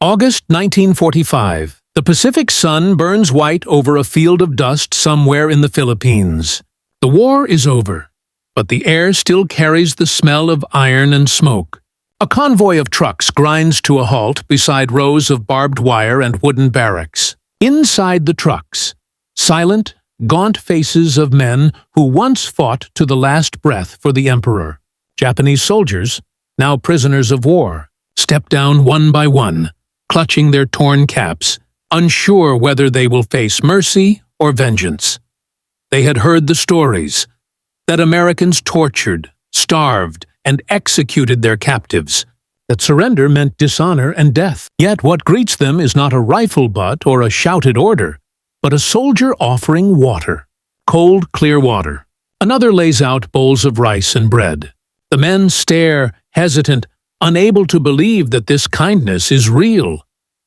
August 1945. The Pacific sun burns white over a field of dust somewhere in the Philippines. The war is over, but the air still carries the smell of iron and smoke. A convoy of trucks grinds to a halt beside rows of barbed wire and wooden barracks. Inside the trucks, silent, gaunt faces of men who once fought to the last breath for the emperor. Japanese soldiers, now prisoners of war, step down one by one, clutching their torn caps, unsure whether they will face mercy or vengeance. They had heard the stories that Americans tortured, starved, and executed their captives, that surrender meant dishonor and death. Yet what greets them is not a rifle butt or a shouted order, but a soldier offering water, cold, clear water. Another lays out bowls of rice and bread. The men stare, hesitant, unable to believe that this kindness is real.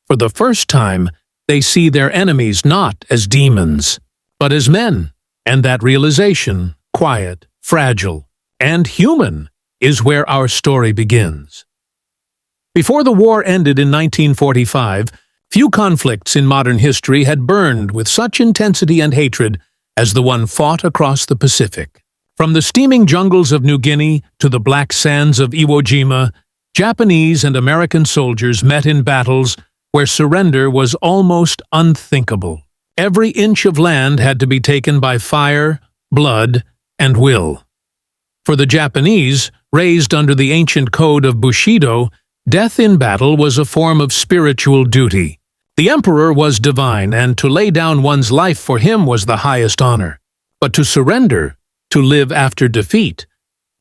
For the first time, they see their enemies not as demons, but as men, and that realization, quiet, fragile, and human, is where our story begins. Before the war ended in 1945, few conflicts in modern history had burned with such intensity and hatred as the one fought across the Pacific. From the steaming jungles of New Guinea to the black sands of Iwo Jima, Japanese and American soldiers met in battles where surrender was almost unthinkable. Every inch of land had to be taken by fire, blood, and will. For the Japanese, raised under the ancient code of Bushido, death in battle was a form of spiritual duty. The emperor was divine, and to lay down one's life for him was the highest honor. But to surrender, to live after defeat,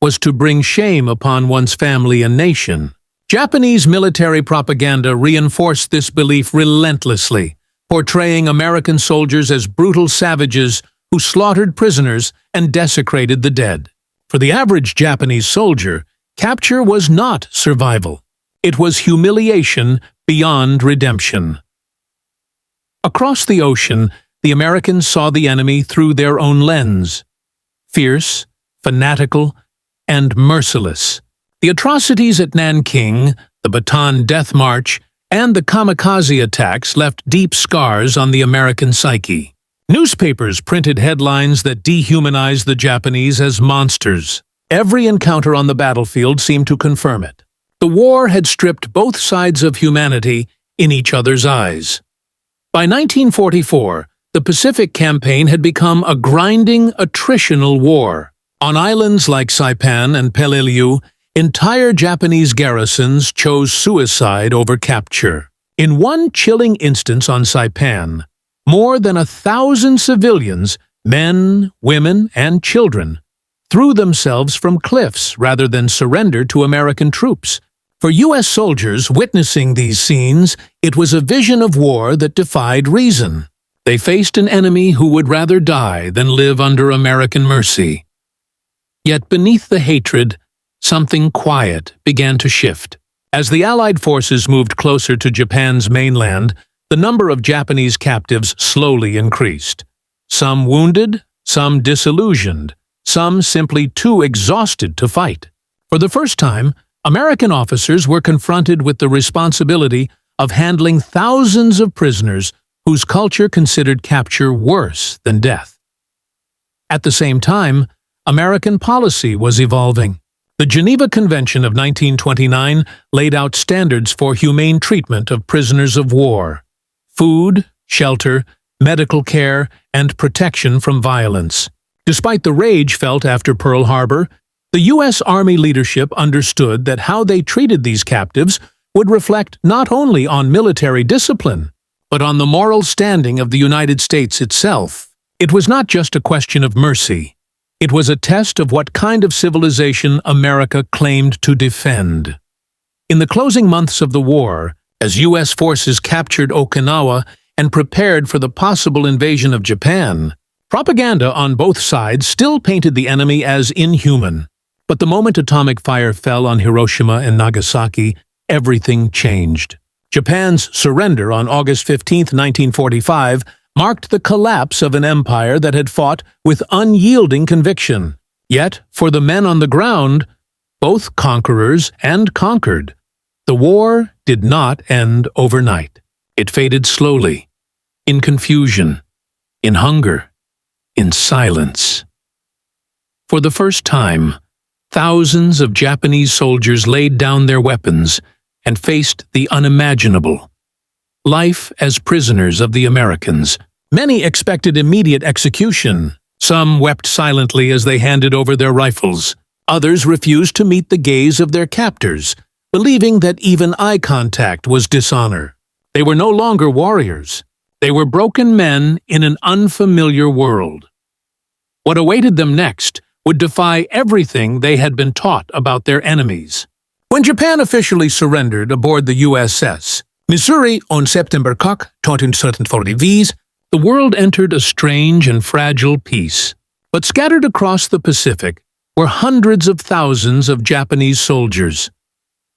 was to bring shame upon one's family and nation. Japanese military propaganda reinforced this belief relentlessly, portraying American soldiers as brutal savages who slaughtered prisoners and desecrated the dead. For the average Japanese soldier, capture was not survival. It was humiliation beyond redemption. Across the ocean, the Americans saw the enemy through their own lens. Fierce, fanatical, and merciless. The atrocities at Nanking, the Bataan Death March, and the kamikaze attacks left deep scars on the American psyche. Newspapers printed headlines that dehumanized the Japanese as monsters. Every encounter on the battlefield seemed to confirm it. The war had stripped both sides of humanity in each other's eyes. By 1944, the Pacific Campaign had become a grinding, attritional war. On islands like Saipan and Peleliu, entire Japanese garrisons chose suicide over capture. In one chilling instance on Saipan, more than 1,000 civilians, men, women, and children, threw themselves from cliffs rather than surrender to American troops. For U.S. soldiers witnessing these scenes, it was a vision of war that defied reason. They faced an enemy who would rather die than live under American mercy. Yet beneath the hatred, something quiet began to shift. As the Allied forces moved closer to Japan's mainland, the number of Japanese captives slowly increased. Some wounded, some disillusioned, some simply too exhausted to fight. For the first time, American officers were confronted with the responsibility of handling thousands of prisoners whose culture considered capture worse than death. At the same time, American policy was evolving. The Geneva Convention of 1929 laid out standards for humane treatment of prisoners of war: food, shelter, medical care, and protection from violence. Despite the rage felt after Pearl Harbor, the U.S. Army leadership understood that how they treated these captives would reflect not only on military discipline, but on the moral standing of the United States itself. It was not just a question of mercy. It was a test of what kind of civilization America claimed to defend. In the closing months of the war, as U.S. forces captured Okinawa and prepared for the possible invasion of Japan, propaganda on both sides still painted the enemy as inhuman. But the moment atomic fire fell on Hiroshima and Nagasaki, everything changed. Japan's surrender on August 15, 1945, marked the collapse of an empire that had fought with unyielding conviction. Yet, for the men on the ground, both conquerors and conquered, The war did not end overnight. It faded slowly, in confusion, in hunger, in silence. For the first time, thousands of Japanese soldiers laid down their weapons and faced the unimaginable. Life as prisoners of the Americans. Many expected immediate execution. Some wept silently as they handed over their rifles. Others refused to meet the gaze of their captors, believing that even eye contact was dishonor. They were no longer warriors. They were broken men in an unfamiliar world. What awaited them next would defy everything they had been taught about their enemies. When Japan officially surrendered aboard the USS Missouri on September 1945, the world entered a strange and fragile peace. But scattered across the Pacific were hundreds of thousands of Japanese soldiers.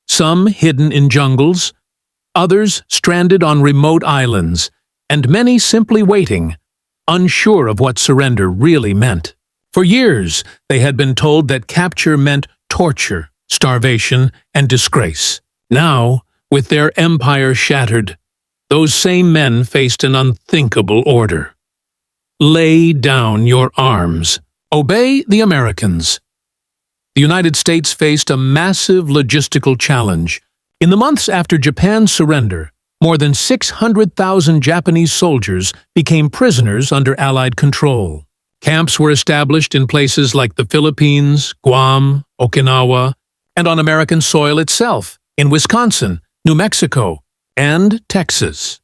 Some hidden in jungles, others stranded on remote islands, and many simply waiting, unsure of what surrender really meant. For years, they had been told that capture meant torture, starvation, and disgrace. Now, with their empire shattered, those same men faced an unthinkable order. Lay down your arms. Obey the Americans. The United States faced a massive logistical challenge. In the months after Japan's surrender, more than 600,000 Japanese soldiers became prisoners under Allied control. Camps were established in places like the Philippines, Guam, Okinawa, and on American soil itself, in Wisconsin, New Mexico, and Texas.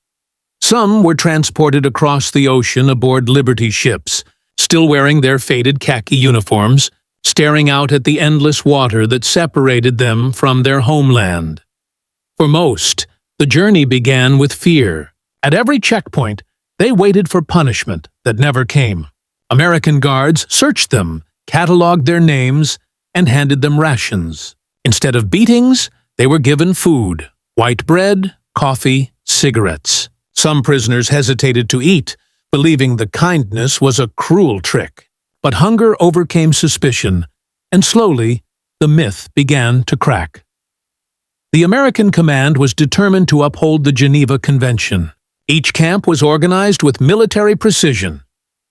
Some were transported across the ocean aboard Liberty ships, still wearing their faded khaki uniforms, staring out at the endless water that separated them from their homeland. For most, the journey began with fear. At every checkpoint, they waited for punishment that never came. American guards searched them, cataloged their names, and handed them rations. Instead of beatings, they were given food, white bread, coffee, cigarettes. Some prisoners hesitated to eat, believing the kindness was a cruel trick. But hunger overcame suspicion, and slowly, the myth began to crack. The American command was determined to uphold the Geneva Convention. Each camp was organized with military precision.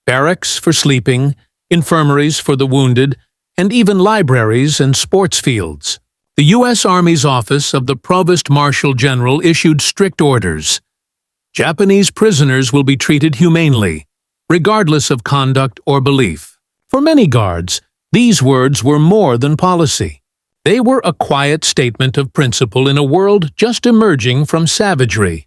Barracks for sleeping, infirmaries for the wounded, and even libraries and sports fields. The U.S. Army's Office of the Provost Marshal General issued strict orders. Japanese prisoners will be treated humanely, regardless of conduct or belief. For many guards, these words were more than policy. They were a quiet statement of principle in a world just emerging from savagery.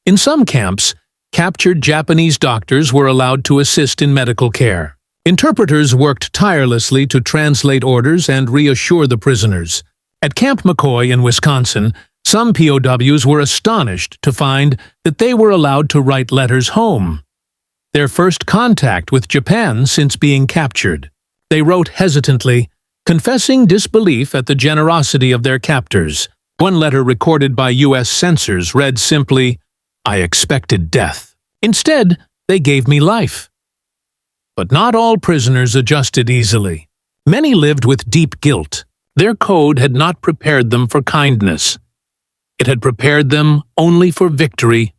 In some camps, captured Japanese doctors were allowed to assist in medical care. Interpreters worked tirelessly to translate orders and reassure the prisoners. At Camp McCoy in Wisconsin, some POWs were astonished to find that they were allowed to write letters home. Their first contact with Japan since being captured. They wrote hesitantly, confessing disbelief at the generosity of their captors. One letter recorded by U.S. censors read simply, "I expected death. Instead, they gave me life." But not all prisoners adjusted easily. Many lived with deep guilt. Their code had not prepared them for kindness. It had prepared them only for victory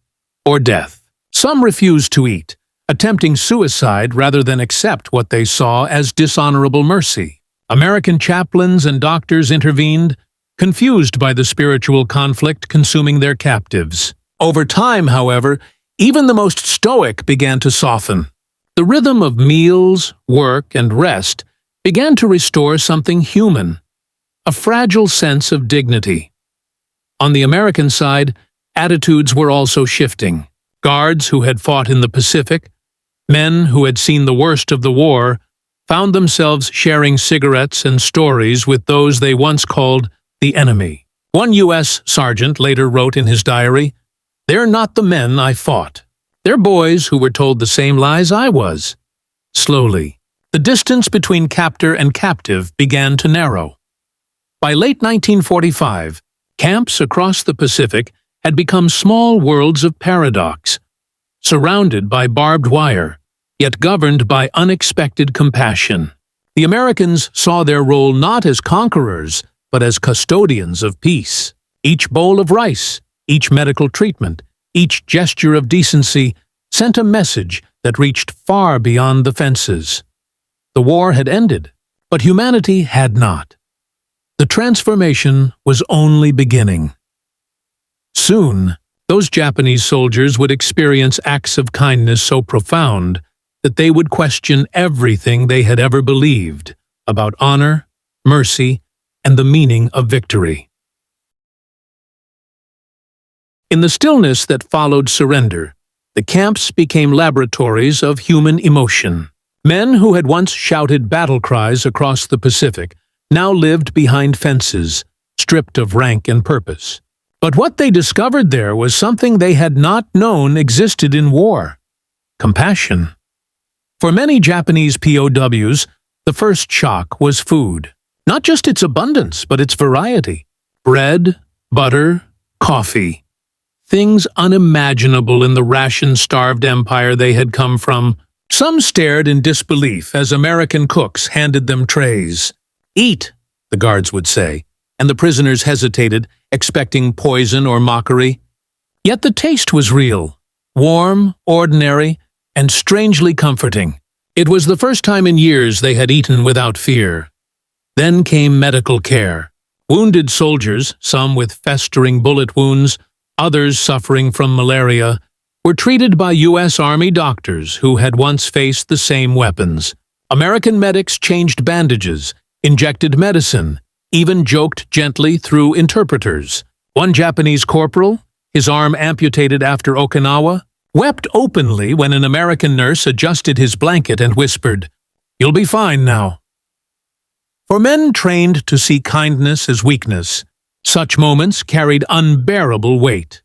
or death. Some refused to eat, attempting suicide rather than accept what they saw as dishonorable mercy. American chaplains and doctors intervened, confused by the spiritual conflict consuming their captives. Over time, however, even the most stoic began to soften. The rhythm of meals, work, and rest began to restore something human, a fragile sense of dignity. On the American side, attitudes were also shifting. Guards who had fought in the Pacific, men who had seen the worst of the war, found themselves sharing cigarettes and stories with those they once called the enemy. One U.S. sergeant later wrote in his diary, "They're not the men I fought. They're boys who were told the same lies I was." Slowly, the distance between captor and captive began to narrow. By late 1945, camps across the Pacific had become small worlds of paradox, surrounded by barbed wire, yet governed by unexpected compassion. The Americans saw their role not as conquerors, but as custodians of peace. Each bowl of rice, each medical treatment, each gesture of decency sent a message that reached far beyond the fences. The war had ended, but humanity had not. The transformation was only beginning. Soon, those Japanese soldiers would experience acts of kindness so profound that they would question everything they had ever believed about honor, mercy, and the meaning of victory. In the stillness that followed surrender, the camps became laboratories of human emotion. Men who had once shouted battle cries across the Pacific now lived behind fences, stripped of rank and purpose. But what they discovered there was something they had not known existed in war: compassion. For many Japanese POWs, the first shock was food. Not just its abundance, but its variety. Bread, butter, coffee. Things unimaginable in the ration-starved empire they had come from. Some stared in disbelief as American cooks handed them trays. "Eat," the guards would say, and the prisoners hesitated, expecting poison or mockery. Yet the taste was real, warm, ordinary, and strangely comforting. It was the first time in years they had eaten without fear. Then came medical care. Wounded soldiers, some with festering bullet wounds, others suffering from malaria, were treated by U.S. Army doctors who had once faced the same weapons. American medics changed bandages, injected medicine, even joked gently through interpreters. One Japanese corporal, his arm amputated after Okinawa, wept openly when an American nurse adjusted his blanket and whispered, "You'll be fine now." For men trained to see kindness as weakness, such moments carried unbearable weight.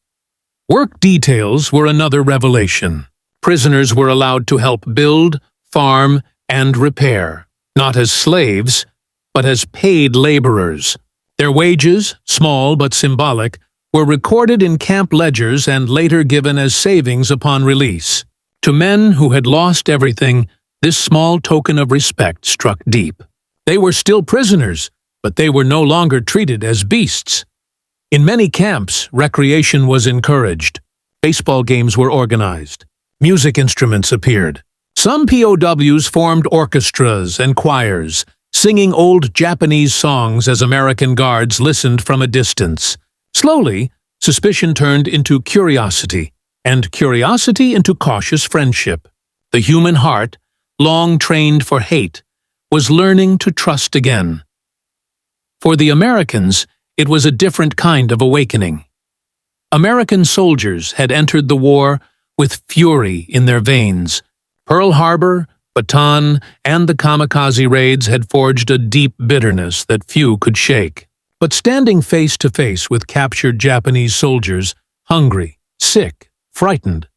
Work details were another revelation. Prisoners were allowed to help build, farm, and repair, not as slaves, but as paid laborers. Their wages, small but symbolic, were recorded in camp ledgers and later given as savings upon release. To men who had lost everything, this small token of respect struck deep. They were still prisoners, but they were no longer treated as beasts. In many camps, recreation was encouraged. Baseball games were organized. Music instruments appeared. Some POWs formed orchestras and choirs, singing old Japanese songs as American guards listened from a distance. Slowly, suspicion turned into curiosity, and curiosity into cautious friendship. The human heart, long trained for hate, was learning to trust again. For the Americans, it was a different kind of awakening. American soldiers had entered the war with fury in their veins. Pearl Harbor, Bataan, and the kamikaze raids had forged a deep bitterness that few could shake. But standing face to face with captured Japanese soldiers, hungry, sick, frightened,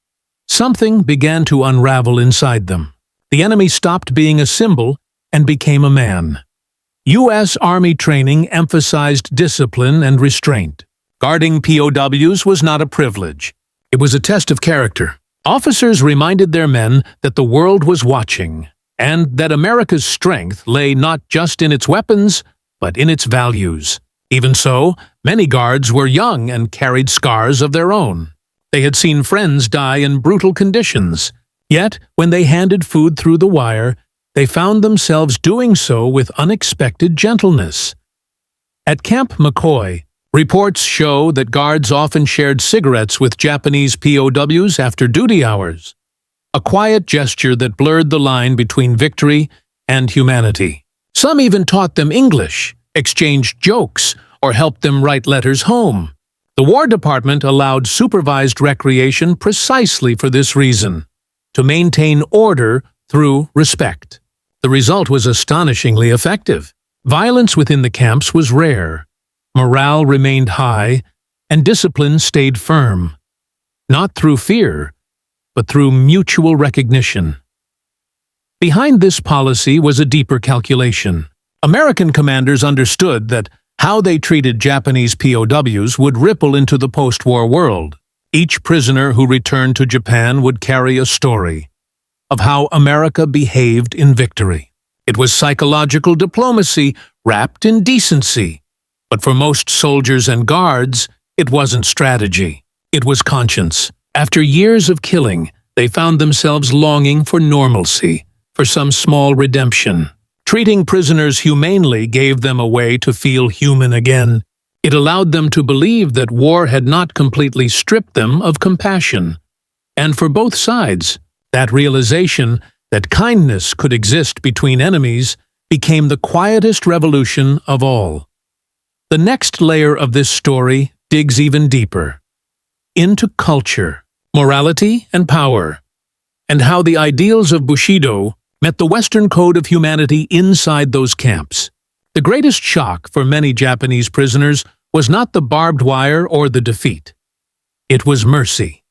something began to unravel inside them. The enemy stopped being a symbol and became a man. U.S. Army training emphasized discipline and restraint. Guarding POWs was not a privilege. It was a test of character. Officers reminded their men that the world was watching, and that America's strength lay not just in its weapons, but in its values. Even so, many guards were young and carried scars of their own. They had seen friends die in brutal conditions. Yet, when they handed food through the wire, they found themselves doing so with unexpected gentleness. At Camp McCoy, reports show that guards often shared cigarettes with Japanese POWs after duty hours, a quiet gesture that blurred the line between victory and humanity. Some even taught them English, exchanged jokes, or helped them write letters home. The War Department allowed supervised recreation precisely for this reason, to maintain order through respect. The result was astonishingly effective. Violence within the camps was rare. Morale remained high, and discipline stayed firm. Not through fear, but through mutual recognition. Behind this policy was a deeper calculation. American commanders understood that how they treated Japanese POWs would ripple into the post-war world. Each prisoner who returned to Japan would carry a story of how America behaved in victory. It was psychological diplomacy wrapped in decency. But for most soldiers and guards, it wasn't strategy. It was conscience. After years of killing, they found themselves longing for normalcy, for some small redemption. Treating prisoners humanely gave them a way to feel human again. It allowed them to believe that war had not completely stripped them of compassion. And for both sides, that realization that kindness could exist between enemies became the quietest revolution of all. The next layer of this story digs even deeper, into culture, morality, and power, and how the ideals of Bushido met the Western code of humanity inside those camps. The greatest shock for many Japanese prisoners was not the barbed wire or the defeat. It was mercy.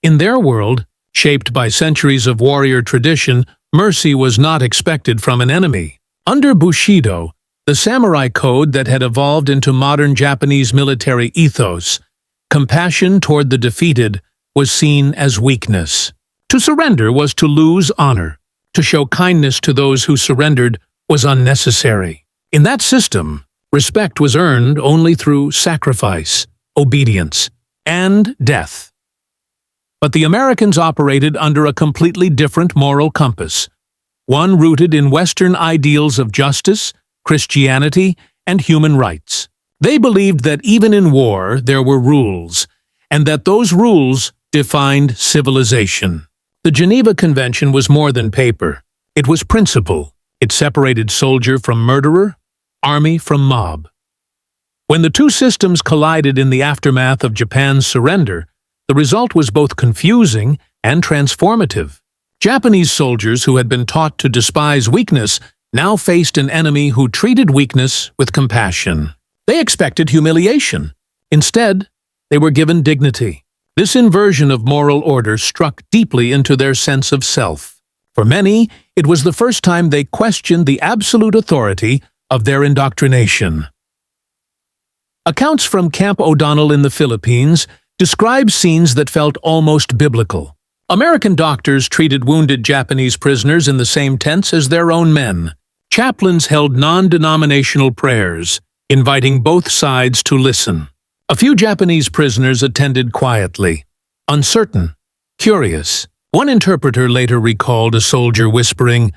In their world, shaped by centuries of warrior tradition, mercy was not expected from an enemy. Under Bushido, the samurai code that had evolved into modern Japanese military ethos, compassion toward the defeated was seen as weakness. To surrender was to lose honor. To show kindness to those who surrendered was unnecessary. In that system, respect was earned only through sacrifice, obedience, and death. But the Americans operated under a completely different moral compass, one rooted in Western ideals of justice, Christianity, and human rights. They believed that even in war there were rules, and that those rules defined civilization. The Geneva Convention was more than paper. It was principle. It separated soldier from murderer, army from mob. When the two systems collided in the aftermath of Japan's surrender, the result was both confusing and transformative. Japanese soldiers who had been taught to despise weakness now faced an enemy who treated weakness with compassion. They expected humiliation. Instead, they were given dignity. This inversion of moral order struck deeply into their sense of self. For many, it was the first time they questioned the absolute authority of their indoctrination. Accounts from Camp O'Donnell in the Philippines describe scenes that felt almost biblical. American doctors treated wounded Japanese prisoners in the same tents as their own men. Chaplains held non-denominational prayers, inviting both sides to listen. A few Japanese prisoners attended quietly, uncertain, curious. One interpreter later recalled a soldier whispering,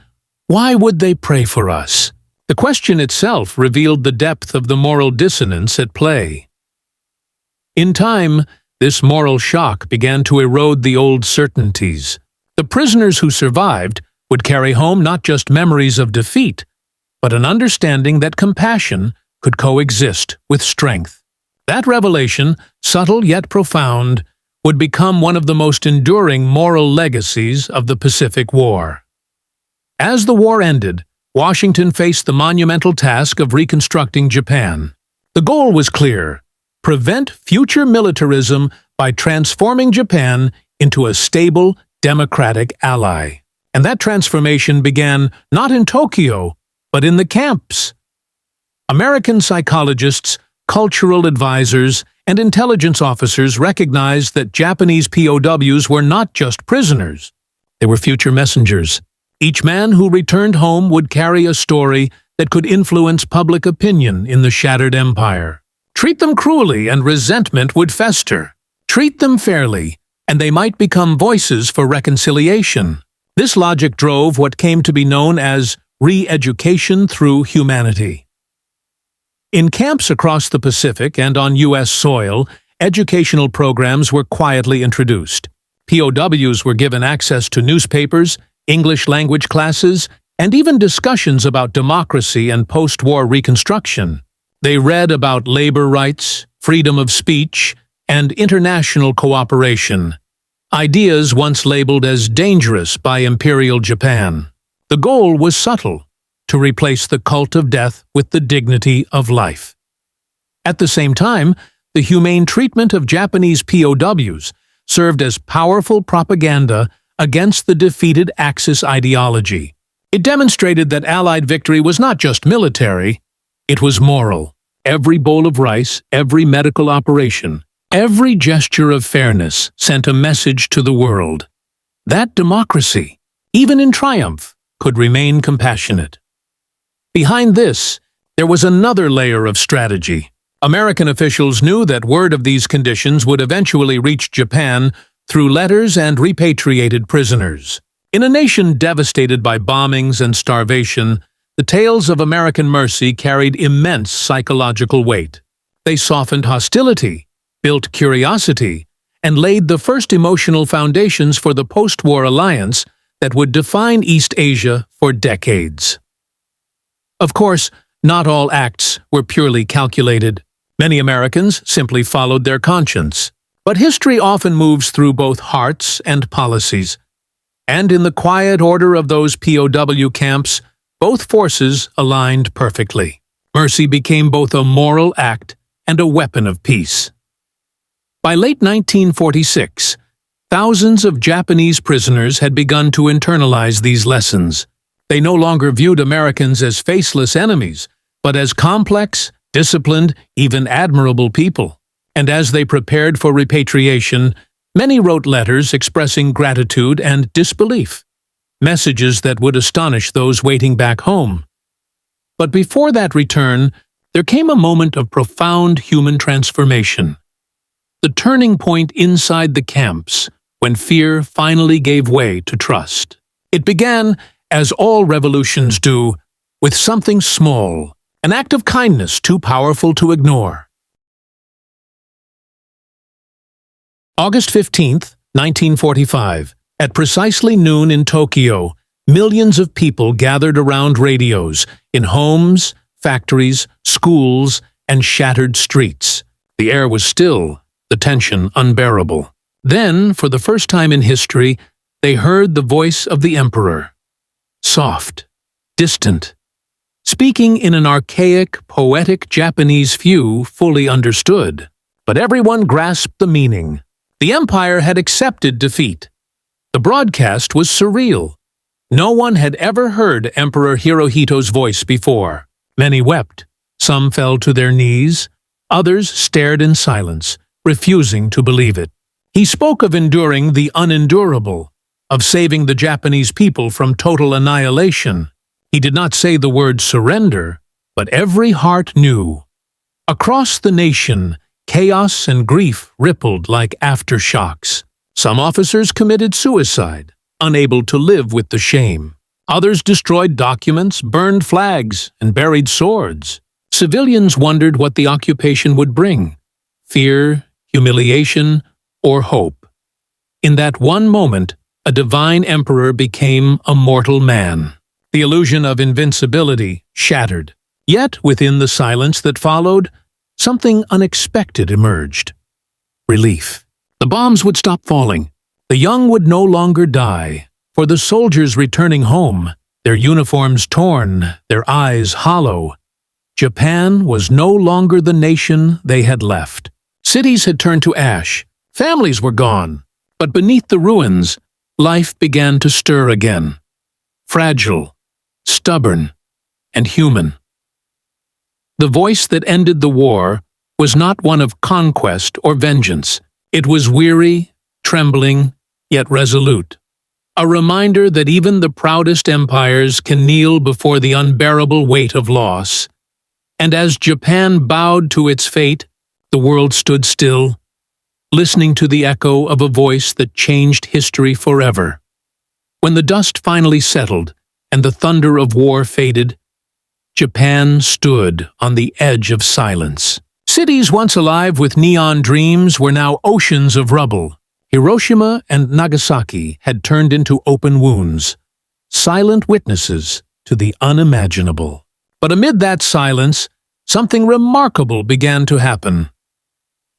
"Why would they pray for us?" The question itself revealed the depth of the moral dissonance at play. In time, this moral shock began to erode the old certainties. The prisoners who survived would carry home not just memories of defeat, but an understanding that compassion could coexist with strength. That revelation, subtle yet profound, would become one of the most enduring moral legacies of the Pacific War. As the war ended, Washington faced the monumental task of reconstructing Japan. The goal was clear: prevent future militarism by transforming Japan into a stable, democratic ally. And that transformation began not in Tokyo, but in the camps. American psychologists, cultural advisors, and intelligence officers recognized that Japanese POWs were not just prisoners. They were future messengers. Each man who returned home would carry a story that could influence public opinion in the shattered empire. Treat them cruelly and resentment would fester. Treat them fairly, and they might become voices for reconciliation. This logic drove what came to be known as re-education through humanity. In camps across the Pacific and on U.S. soil, educational programs were quietly introduced. POWs were given access to newspapers, English language classes, and even discussions about democracy and post-war reconstruction. They read about labor rights, freedom of speech, and international cooperation, ideas once labeled as dangerous by Imperial Japan. The goal was subtle: to replace the cult of death with the dignity of life. At the same time, the humane treatment of Japanese POWs served as powerful propaganda against the defeated Axis ideology. It demonstrated that Allied victory was not just military, it was moral. Every bowl of rice, every medical operation, every gesture of fairness sent a message to the world that democracy, even in triumph, could remain compassionate. Behind this, There was another layer of strategy. American officials knew that word of these conditions would eventually reach Japan through letters and repatriated prisoners. In a nation devastated by bombings and starvation, the tales of American mercy carried immense psychological weight. They softened hostility, built curiosity, and laid the first emotional foundations for the post-war alliance that would define East Asia for decades. Of course, not all acts were purely calculated. Many Americans simply followed their conscience. But history often moves through both hearts and policies. And in the quiet order of those POW camps, both forces aligned perfectly. Mercy became both a moral act and a weapon of peace. By late 1946, thousands of Japanese prisoners had begun to internalize these lessons. They no longer viewed Americans as faceless enemies, but as complex, disciplined, even admirable people. And as they prepared for repatriation, many wrote letters expressing gratitude and disbelief, messages that would astonish those waiting back home. But before that return, there came a moment of profound human transformation. The turning point inside the camps, when fear finally gave way to trust. It began, as all revolutions do, with something small, an act of kindness too powerful to ignore. August 15, 1945, at precisely noon in Tokyo, millions of people gathered around radios, in homes, factories, schools, and shattered streets. The air was still, the tension unbearable. Then, for the first time in history, they heard the voice of the emperor. Soft, distant, speaking in an archaic, poetic Japanese few fully understood. But everyone grasped the meaning. The empire had accepted defeat. The broadcast was surreal. No one had ever heard Emperor Hirohito's voice before. Many wept. Some fell to their knees. Others stared in silence, refusing to believe it. He spoke of enduring the unendurable, of saving the Japanese people from total annihilation. He did not say the word surrender, but every heart knew. Across the nation, chaos and grief rippled like aftershocks. Some officers committed suicide, unable to live with the shame. Others destroyed documents, burned flags, and buried swords. Civilians wondered what the occupation would bring: fear, humiliation, or hope. In that one moment, a divine emperor became a mortal man. The illusion of invincibility shattered. Yet, within the silence that followed, something unexpected emerged. Relief. The bombs would stop falling. The young would no longer die. For the soldiers returning home, their uniforms torn, their eyes hollow, Japan was no longer the nation they had left. Cities had turned to ash. Families were gone. But beneath the ruins, life began to stir again. Fragile, stubborn, and human. The voice that ended the war was not one of conquest or vengeance. It was weary, trembling, yet resolute. A reminder that even the proudest empires can kneel before the unbearable weight of loss. And as Japan bowed to its fate, the world stood still, listening to the echo of a voice that changed history forever. When the dust finally settled and the thunder of war faded, Japan stood on the edge of silence. Cities once alive with neon dreams were now oceans of rubble. Hiroshima and Nagasaki had turned into open wounds, silent witnesses to the unimaginable. But amid that silence, something remarkable began to happen.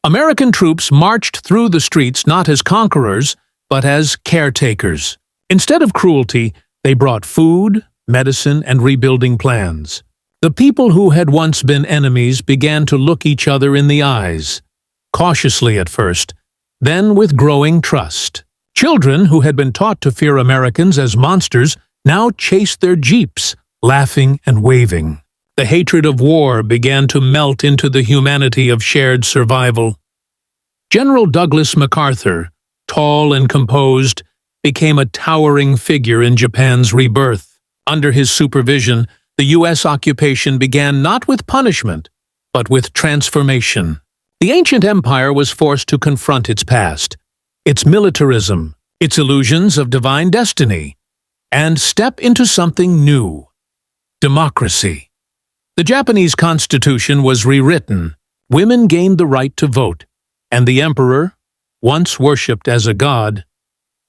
American troops marched through the streets not as conquerors, but as caretakers. Instead of cruelty, they brought food, medicine, and rebuilding plans. The people who had once been enemies began to look each other in the eyes, cautiously at first, then with growing trust. Children who had been taught to fear Americans as monsters now chased their jeeps, laughing and waving. The hatred of war began to melt into the humanity of shared survival. General Douglas MacArthur, tall and composed, became a towering figure in Japan's rebirth. Under his supervision, the U.S. occupation began not with punishment, but with transformation. The ancient empire was forced to confront its past, its militarism, its illusions of divine destiny, and step into something new: democracy. The Japanese constitution was rewritten, women gained the right to vote, and the emperor, once worshipped as a god,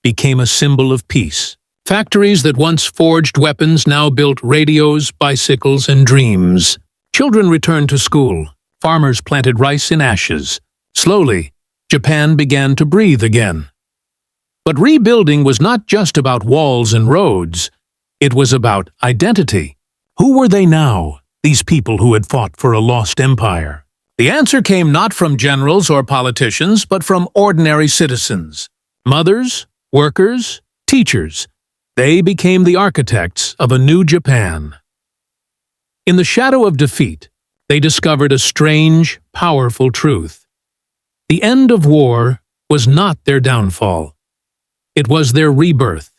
became a symbol of peace. Factories that once forged weapons now built radios, bicycles, and dreams. Children returned to school. Farmers planted rice in ashes. Slowly, Japan began to breathe again. But rebuilding was not just about walls and roads. It was about identity. Who were they now, these people who had fought for a lost empire? The answer came not from generals or politicians, but from ordinary citizens. Mothers, workers, teachers. They became the architects of a new Japan. In the shadow of defeat, they discovered a strange, powerful truth. The end of war was not their downfall. It was their rebirth.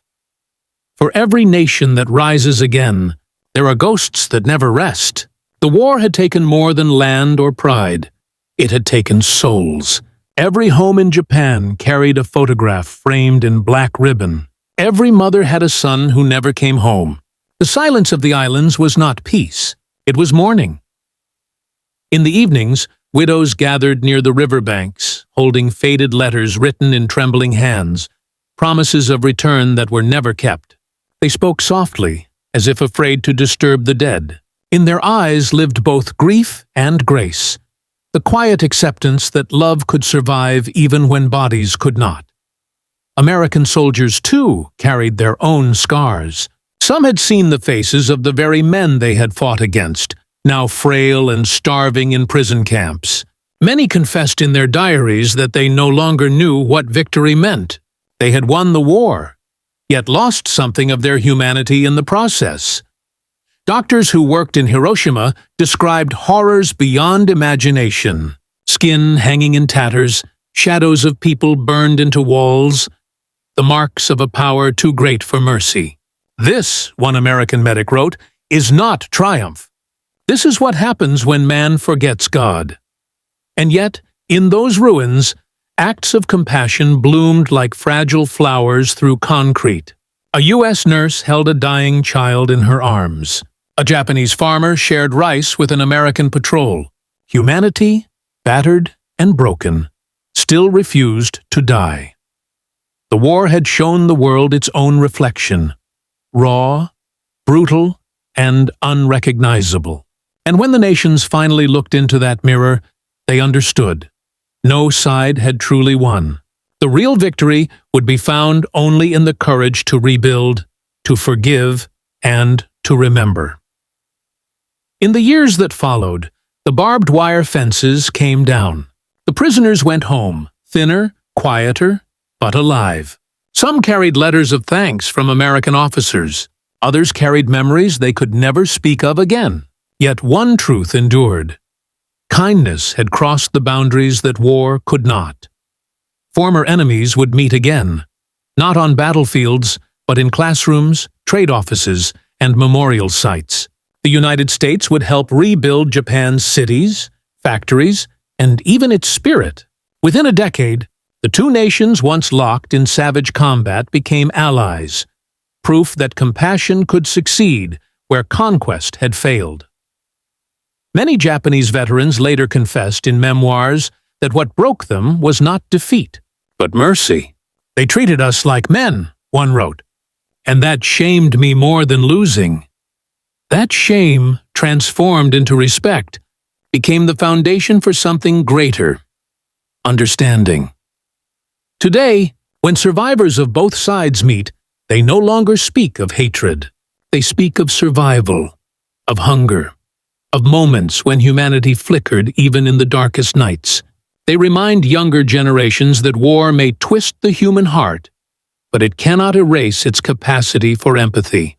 For every nation that rises again, there are ghosts that never rest. The war had taken more than land or pride. It had taken souls. Every home in Japan carried a photograph framed in black ribbon. Every mother had a son who never came home. The silence of the islands was not peace. It was mourning. In the evenings, widows gathered near the riverbanks, holding faded letters written in trembling hands, promises of return that were never kept. They spoke softly, as if afraid to disturb the dead. In their eyes lived both grief and grace, the quiet acceptance that love could survive even when bodies could not. American soldiers, too, carried their own scars. Some had seen the faces of the very men they had fought against, now frail and starving in prison camps. Many confessed in their diaries that they no longer knew what victory meant. They had won the war, yet lost something of their humanity in the process. Doctors who worked in Hiroshima described horrors beyond imagination: skin hanging in tatters, shadows of people burned into walls, the marks of a power too great for mercy. This, one American medic wrote, is not triumph. This is what happens when man forgets God. And yet, in those ruins, acts of compassion bloomed like fragile flowers through concrete. A U.S. nurse held a dying child in her arms. A Japanese farmer shared rice with an American patrol. Humanity, battered and broken, still refused to die. The war had shown the world its own reflection: raw, brutal, and unrecognizable. And when the nations finally looked into that mirror, they understood. No side had truly won. The real victory would be found only in the courage to rebuild, to forgive, and to remember. In the years that followed, the barbed wire fences came down. The prisoners went home, thinner, quieter, but alive. Some carried letters of thanks from American officers. Others carried memories they could never speak of again. Yet one truth endured: kindness had crossed the boundaries that war could not. Former enemies would meet again, not on battlefields, but in classrooms, trade offices, and memorial sites. The United States would help rebuild Japan's cities, factories, and even its spirit. Within a decade, the two nations once locked in savage combat became allies, proof that compassion could succeed where conquest had failed. Many Japanese veterans later confessed in memoirs that what broke them was not defeat, but mercy. "They treated us like men," one wrote, "and that shamed me more than losing." That shame, transformed into respect, became the foundation for something greater: understanding. Today, when survivors of both sides meet, they no longer speak of hatred. They speak of survival, of hunger, of moments when humanity flickered even in the darkest nights. They remind younger generations that war may twist the human heart, but it cannot erase its capacity for empathy.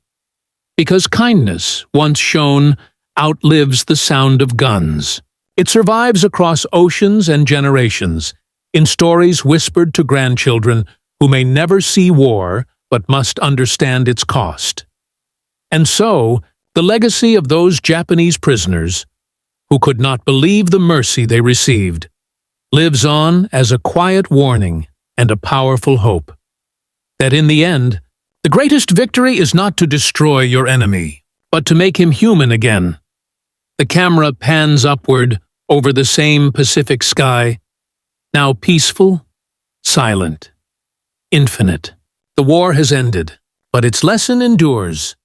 Because kindness, once shown, outlives the sound of guns. It survives across oceans and generations, in stories whispered to grandchildren who may never see war but must understand its cost. And so, The legacy of those Japanese prisoners, who could not believe the mercy they received, lives on as a quiet warning and a powerful hope. That in the end, the greatest victory is not to destroy your enemy, but to make him human again. The camera pans upward over the same Pacific sky, now peaceful, silent, infinite. The war has ended, but its lesson endures.